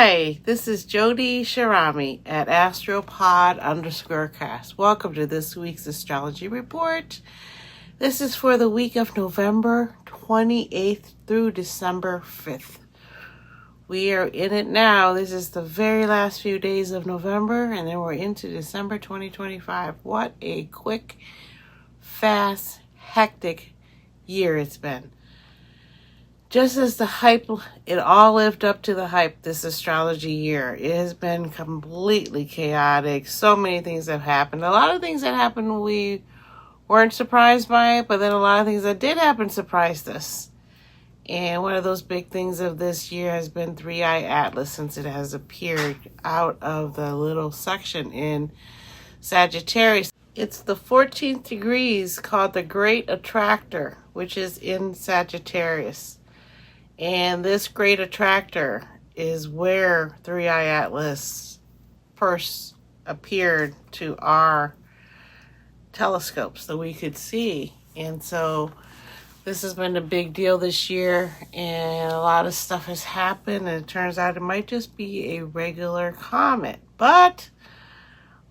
Hi, this is Jody Shirami at astropod_cast. Welcome to this week's astrology report. This is for the week of November 28th through December 5th. We are in it now. This is the very last few days of November, and then we're into December 2025. What a quick, fast, hectic year it's been. Just as the hype, it all lived up to the hype this astrology year. It has been completely chaotic. So many things have happened. A lot of things that happened we weren't surprised by it, but then a lot of things that did happen surprised us. And one of those big things of this year has been 3i Atlas, since it has appeared out of the little section in Sagittarius. It's the 14th degrees called the Great Attractor, which is in Sagittarius. And this great attractor is where 3i Atlas first appeared to our telescopes that we could see. And so this has been a big deal this year, and a lot of stuff has happened, and it turns out it might just be a regular comet. But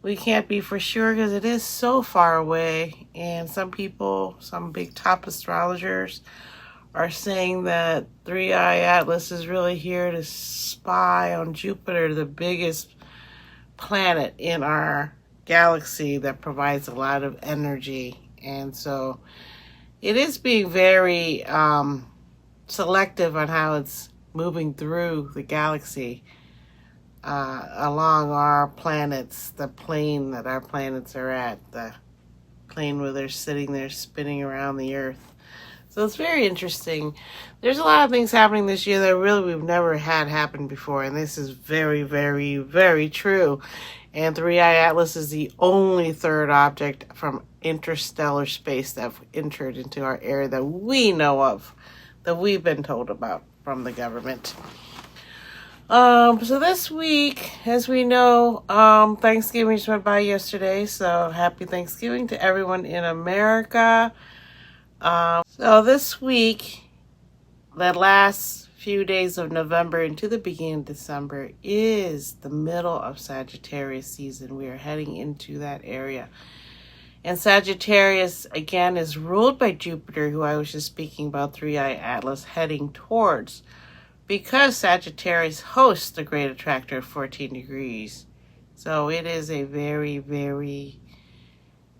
we can't be for sure because it is so far away, and some people, some big top astrologers, are saying that 3i Atlas is really here to spy on Jupiter, the biggest planet in our galaxy that provides a lot of energy. And so it is being very selective on how it's moving through the galaxy along our planets, the plane that our planets are at, the plane where they're sitting there spinning around the Earth. So it's very interesting. There's a lot of things happening this year that really we've never had happen before. And this is very, very, very true. And 3i Atlas is the only third object from interstellar space that entered into our area that we know of, that we've been told about from the government. So this week, as we know, Thanksgiving just went by yesterday. So happy Thanksgiving to everyone in America. So this week, the last few days of November into the beginning of December is the middle of Sagittarius season. We are heading into that area. And Sagittarius, again, is ruled by Jupiter, who I was just speaking about 3i Atlas heading towards, because Sagittarius hosts the Great Attractor of 14 degrees. So it is a very, very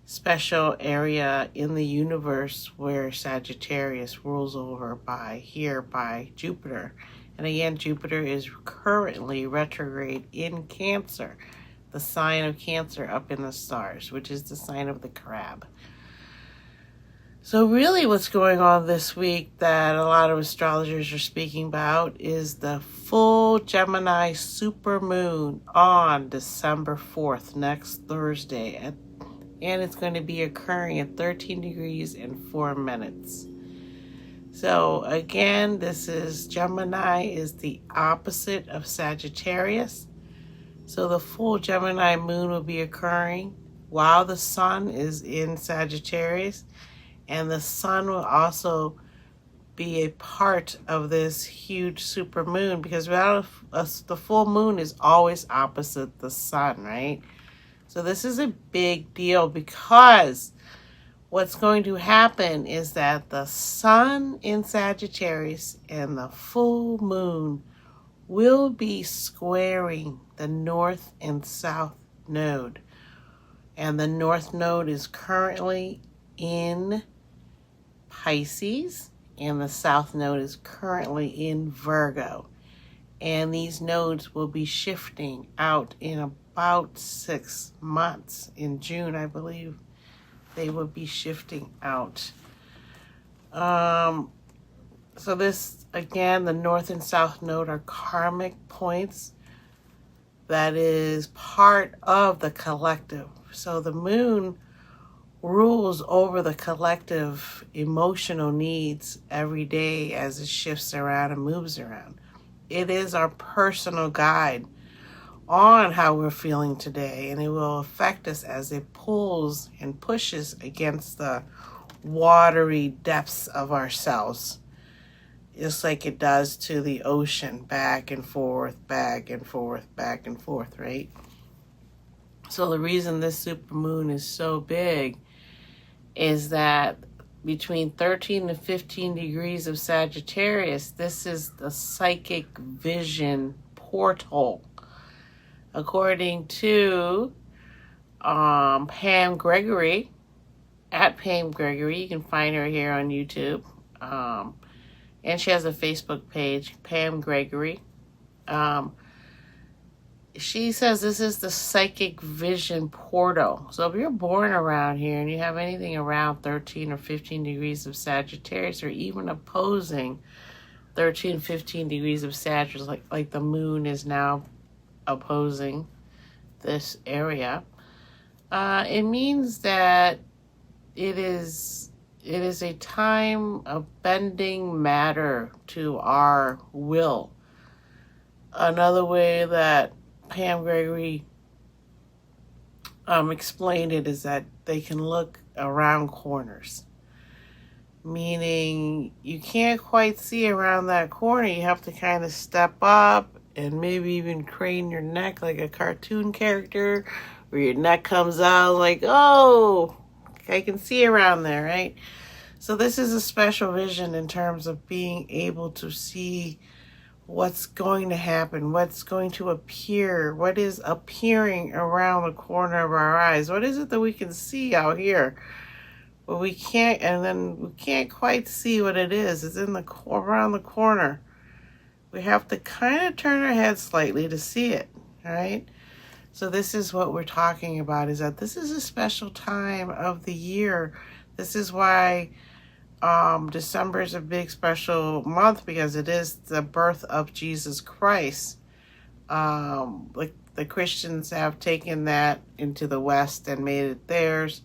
special area in the universe where Sagittarius rules over by Jupiter. And again, Jupiter is currently retrograde in Cancer, the sign of Cancer up in the stars, which is the sign of the crab. So really what's going on this week that a lot of astrologers are speaking about is the full Gemini Super Moon on December 4th, next Thursday, and it's going to be occurring at 13 degrees and 4 minutes. So again, this is Gemini is the opposite of Sagittarius. So the full Gemini moon will be occurring while the sun is in Sagittarius. And the sun will also be a part of this huge super moon, because without the full moon is always opposite the sun, right? So this is a big deal, because what's going to happen is that the sun in Sagittarius and the full moon will be squaring the north and south node. And the north node is currently in Pisces, and the south node is currently in Virgo. And these nodes will be shifting out in about 6 months. In June, I believe, they will be shifting out. So this, again, the north and south node are karmic points that is part of the collective. So the moon rules over the collective emotional needs every day as it shifts around and moves around. It is our personal guide on how we're feeling today, and it will affect us as it pulls and pushes against the watery depths of ourselves. just like it does to the ocean, back and forth, back and forth, back and forth, right? So the reason this super moon is so big is that between 13 to 15 degrees of Sagittarius, this is the psychic vision portal. According to Pam Gregory, at Pam Gregory, you can find her here on YouTube. And she has a Facebook page, Pam Gregory. She says this is the psychic vision portal. So if you're born around here and you have anything around 13 or 15 degrees of Sagittarius, or even opposing 13, 15 degrees of Sagittarius, like the moon is now opposing this area, it means that it is a time of bending matter to our will. Another way that Pam Gregory explained it is that they can look around corners, meaning you can't quite see around that corner. You have to kind of step up and maybe even crane your neck like a cartoon character, where your neck comes out like, oh, I can see around there, right? So this is a special vision in terms of being able to see what's going to happen, what's going to appear, what is appearing around the corner of our eyes. What is it that we can see out here? But we can't, and then we can't quite see what it is. It's in the around the corner. We have to kind of turn our head slightly to see it, right? So this is what we're talking about, is that this is a special time of the year. This is why December is a big special month, because it is the birth of Jesus Christ. Like the Christians have taken that into the West and made it theirs,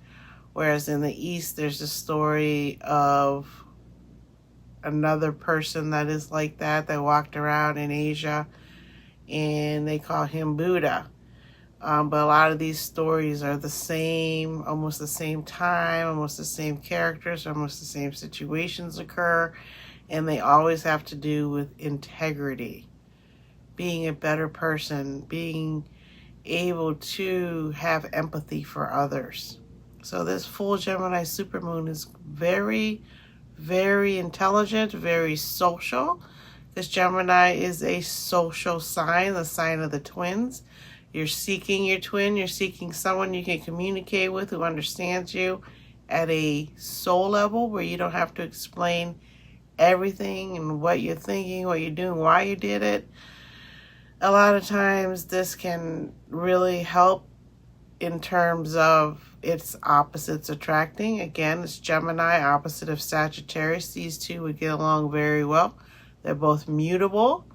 whereas in the East there's a story of another person that is like that walked around in Asia, and they call him Buddha. But a lot of these stories are the same, almost the same time, almost the same characters, almost the same situations occur, and they always have to do with integrity, being a better person, being able to have empathy for others. So this full Gemini supermoon is very, very intelligent, very social, because Gemini is a social sign, the sign of the twins. You're seeking your twin. You're seeking someone you can communicate with who understands you at a soul level, where you don't have to explain everything and what you're thinking, what you're doing, why you did it. A lot of times this can really help in terms of its opposites attracting. Again, it's Gemini, opposite of Sagittarius. These two would get along very well. They're both mutable.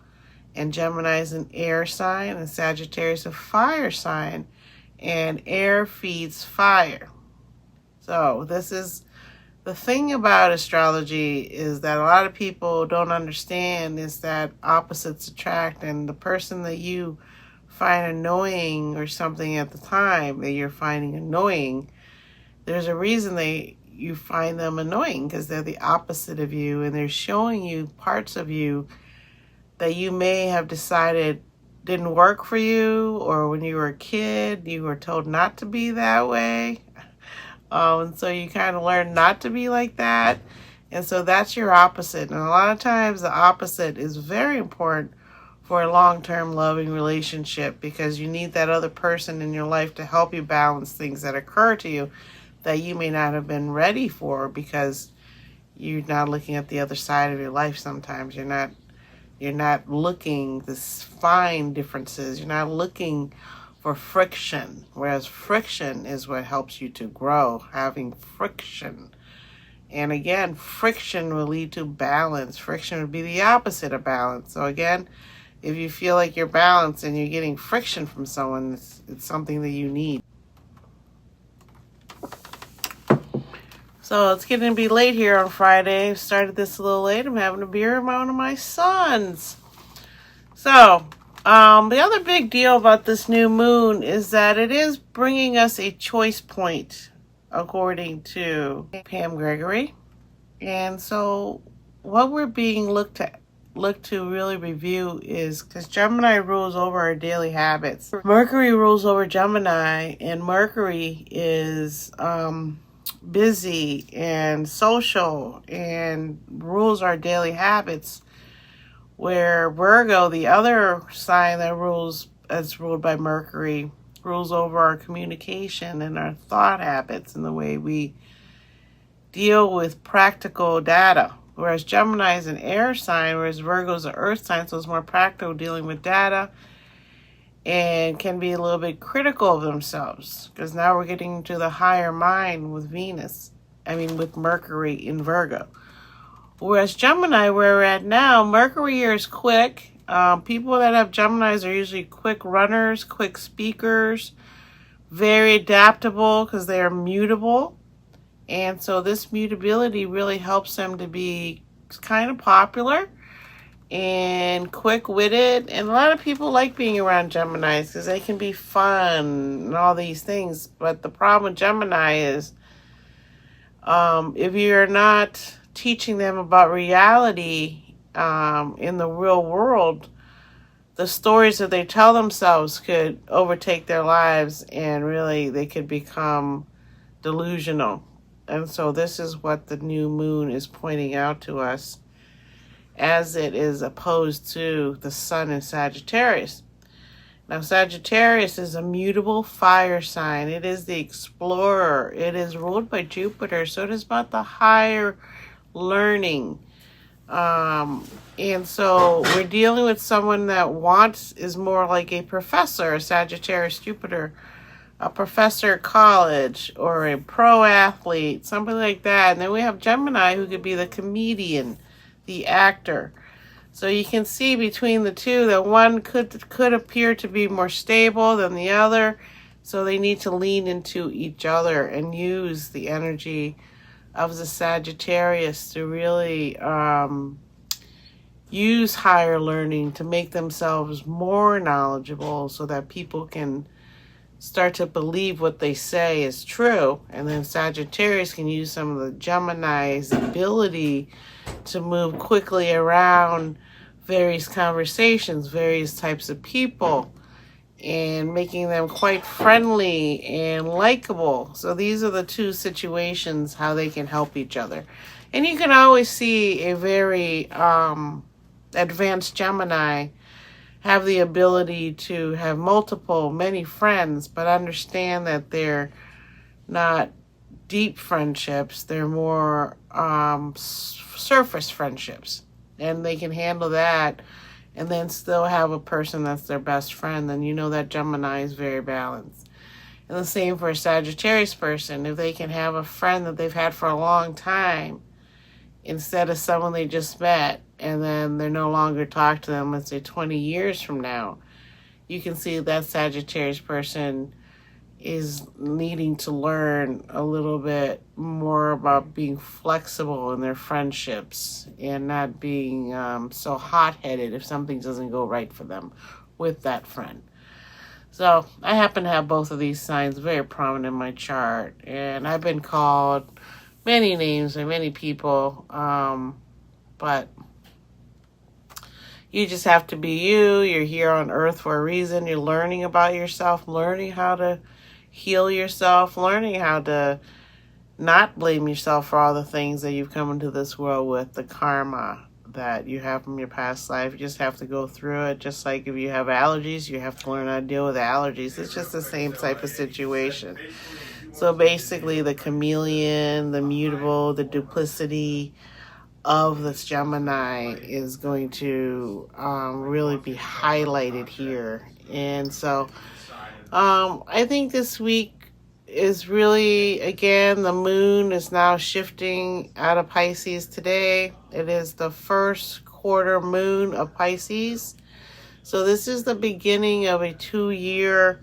And Gemini is an air sign, and Sagittarius a fire sign, and air feeds fire. So this is the thing about astrology, is that a lot of people don't understand is that opposites attract, and the person that you find annoying or something at the time that you're finding annoying, there's a reason you find them annoying, because they're the opposite of you, and they're showing you parts of you that you may have decided didn't work for you, or when you were a kid, you were told not to be that way. And so you kind of learn not to be like that. And so that's your opposite. And a lot of times the opposite is very important for a long-term loving relationship, because you need that other person in your life to help you balance things that occur to you that you may not have been ready for, because you're not looking at the other side of your life sometimes. You're not looking to find differences. You're not looking for friction, whereas friction is what helps you to grow, having friction. And again, friction will lead to balance. Friction would be the opposite of balance. So again, if you feel like you're balanced and you're getting friction from someone, it's something that you need. So it's getting to be late here on Friday. I started this a little late. I'm having a beer with one of my sons. So the other big deal about this new moon is that it is bringing us a choice point, according to Pam Gregory. And so what we're being look to really review is because Gemini rules over our daily habits. Mercury rules over Gemini, and Mercury is busy and social and rules our daily habits. Where Virgo, the other sign that is ruled by Mercury, rules over our communication and our thought habits and the way we deal with practical data. Whereas Gemini is an air sign, whereas Virgo is an earth sign, so it's more practical dealing with data and can be a little bit critical of themselves. Because now we're getting into the higher mind with with Mercury in Virgo. Whereas Gemini, where we're at now, Mercury here is quick. People that have Geminis are usually quick runners, quick speakers, very adaptable because they are mutable. And so this mutability really helps them to be kind of popular and quick-witted. And a lot of people like being around Geminis because they can be fun and all these things. But the problem with Gemini is if you're not teaching them about reality in the real world, the stories that they tell themselves could overtake their lives and really they could become delusional. And so this is what the new moon is pointing out to us as it is opposed to the sun in Sagittarius. Now, Sagittarius is a mutable fire sign. It is the explorer. It is ruled by Jupiter, so it is about the higher learning. And so we're dealing with someone that is more like a professor, a Sagittarius Jupiter, a professor at college or a pro athlete, something like that. And then we have Gemini, who could be the comedian, the actor. So you can see between the two that one could appear to be more stable than the other. So they need to lean into each other and use the energy of the Sagittarius to really use higher learning to make themselves more knowledgeable so that people can start to believe what they say is true. And then Sagittarius can use some of the Gemini's ability to move quickly around various conversations, various types of people, and making them quite friendly and likable. So these are the two situations, how they can help each other. And you can always see a very advanced Gemini have the ability to have many friends, but understand that they're not deep friendships. They're more surface friendships. And they can handle that and then still have a person that's their best friend. Then you know that Gemini is very balanced. And the same for a Sagittarius person. If they can have a friend that they've had for a long time instead of someone they just met and then they're no longer talk to them, let's say 20 years from now, you can see that Sagittarius person is needing to learn a little bit more about being flexible in their friendships and not being so hot-headed if something doesn't go right for them with that friend. So I happen to have both of these signs very prominent in my chart, and I've been called many names by many people, but you just have to be you. You're here on earth for a reason. You're learning about yourself, learning how to heal yourself, learning how to not blame yourself for all the things that you've come into this world with, the karma that you have from your past life. You just have to go through it. Just like if you have allergies, you have to learn how to deal with allergies. It's just the same type of situation. So basically the chameleon, the mutable, the duplicity of this Gemini is going to really be highlighted here. And so I think this week is really, again, the moon is now shifting out of Pisces today. It is the first quarter moon of Pisces. So this is the beginning of a 2-year,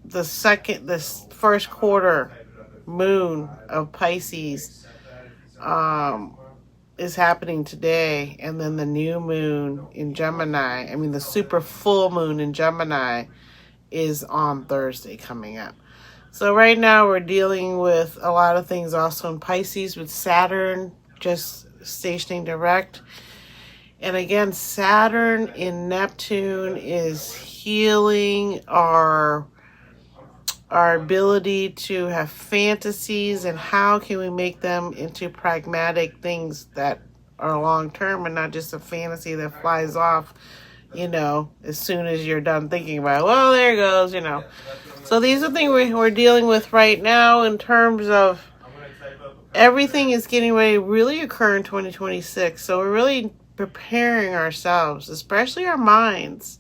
this first quarter moon of Pisces is happening today, and then the new moon in Gemini, the super full moon in Gemini is on Thursday coming up. So right now we're dealing with a lot of things also in Pisces with Saturn just stationing direct. And again, Saturn in Neptune is healing our ability to have fantasies and how can we make them into pragmatic things that are long term and not just a fantasy that flies off, as soon as you're done thinking about it. Well, there it goes, So these are things we're dealing with right now in terms of everything is getting ready to really occur in 2026. So we're really preparing ourselves, especially our minds,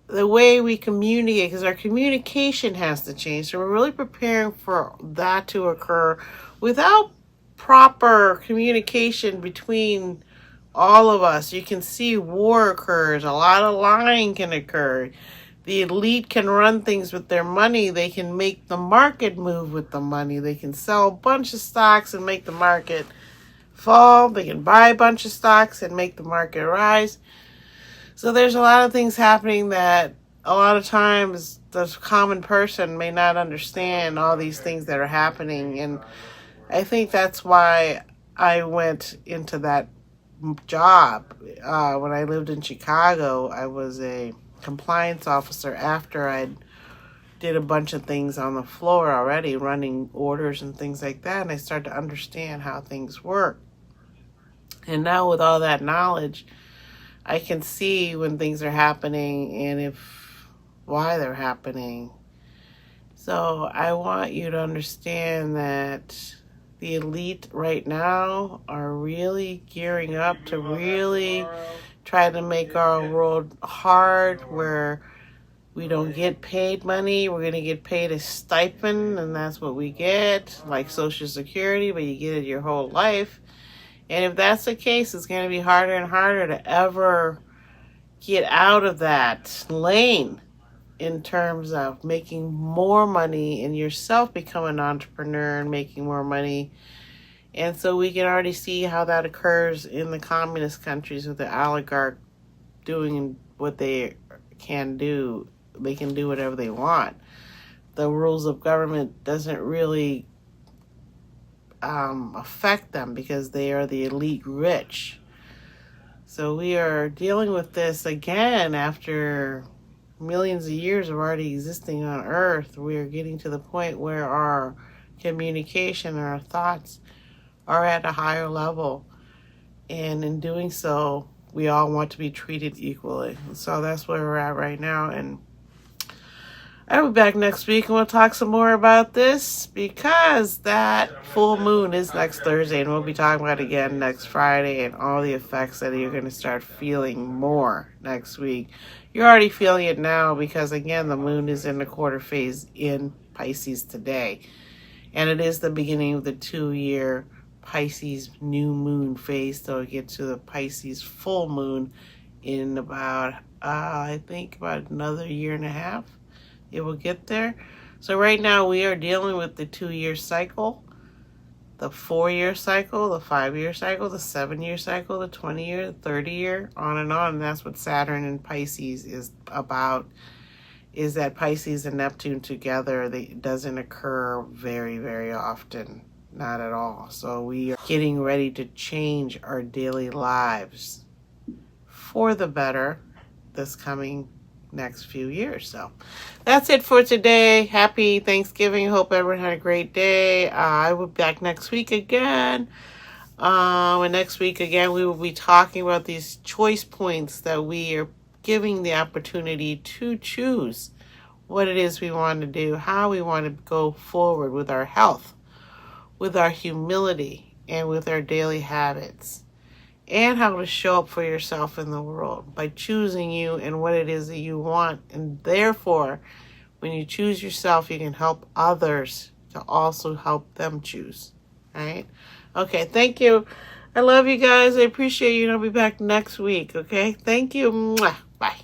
the way we communicate, because our communication has to change. So we're really preparing for that to occur. Without proper communication between all of us, you can see war occurs. A lot of lying can occur. The elite can run things with their money. They can make the market move with the money. They can sell a bunch of stocks and make the market fall. They can buy a bunch of stocks and make the market rise. So there's a lot of things happening that a lot of times the common person may not understand all these things that are happening. And I think that's why I went into that job. When I lived in Chicago, I was a compliance officer after I did a bunch of things on the floor already, running orders and things like that. And I started to understand how things work. And now with all that knowledge, I can see when things are happening and why they're happening. So I want you to understand that the elite right now are really gearing up to really try to make our world hard, where we don't get paid money. We're going to get paid a stipend, and that's what we get, like Social Security, but you get it your whole life. And if that's the case, it's going to be harder and harder to ever get out of that lane in terms of making more money and yourself become an entrepreneur and making more money. And so we can already see how that occurs in the communist countries with the oligarch doing what they can do. They can do whatever they want. The rules of government doesn't really affect them because they are the elite rich. So we are dealing with this again after millions of years of already existing on Earth. We are getting to the point where our communication and our thoughts are at a higher level. And in doing so, we all want to be treated equally. So that's where we're at right now. And I'll be back next week and we'll talk some more about this, because that full moon is next Thursday and we'll be talking about it again next Friday and all the effects that you're going to start feeling more next week. You're already feeling it now because, again, the moon is in the quarter phase in Pisces today. And it is the beginning of the 2-year Pisces new moon phase. So it gets to the Pisces full moon in about, I think, about another year and a half. It will get there. So right now we are dealing with the 2-year cycle, the 4-year cycle, the 5-year cycle, the 7-year cycle, the 20-year, the 30-year, on and on. And that's what Saturn and Pisces is about, is that Pisces and Neptune together, it doesn't occur very, very often, not at all. So we are getting ready to change our daily lives for the better this coming next few years. So that's it for today. Happy Thanksgiving. Hope everyone had a great day. I will be back next week again. And next week again, we will be talking about these choice points that we are giving the opportunity to choose what it is we want to do, how we want to go forward with our health, with our humility, and with our daily habits. And how to show up for yourself in the world by choosing you and what it is that you want. And therefore, when you choose yourself, you can help others to also help them choose. All right? Okay, thank you. I love you guys. I appreciate you. And I'll be back next week. Okay? Thank you. Mwah. Bye.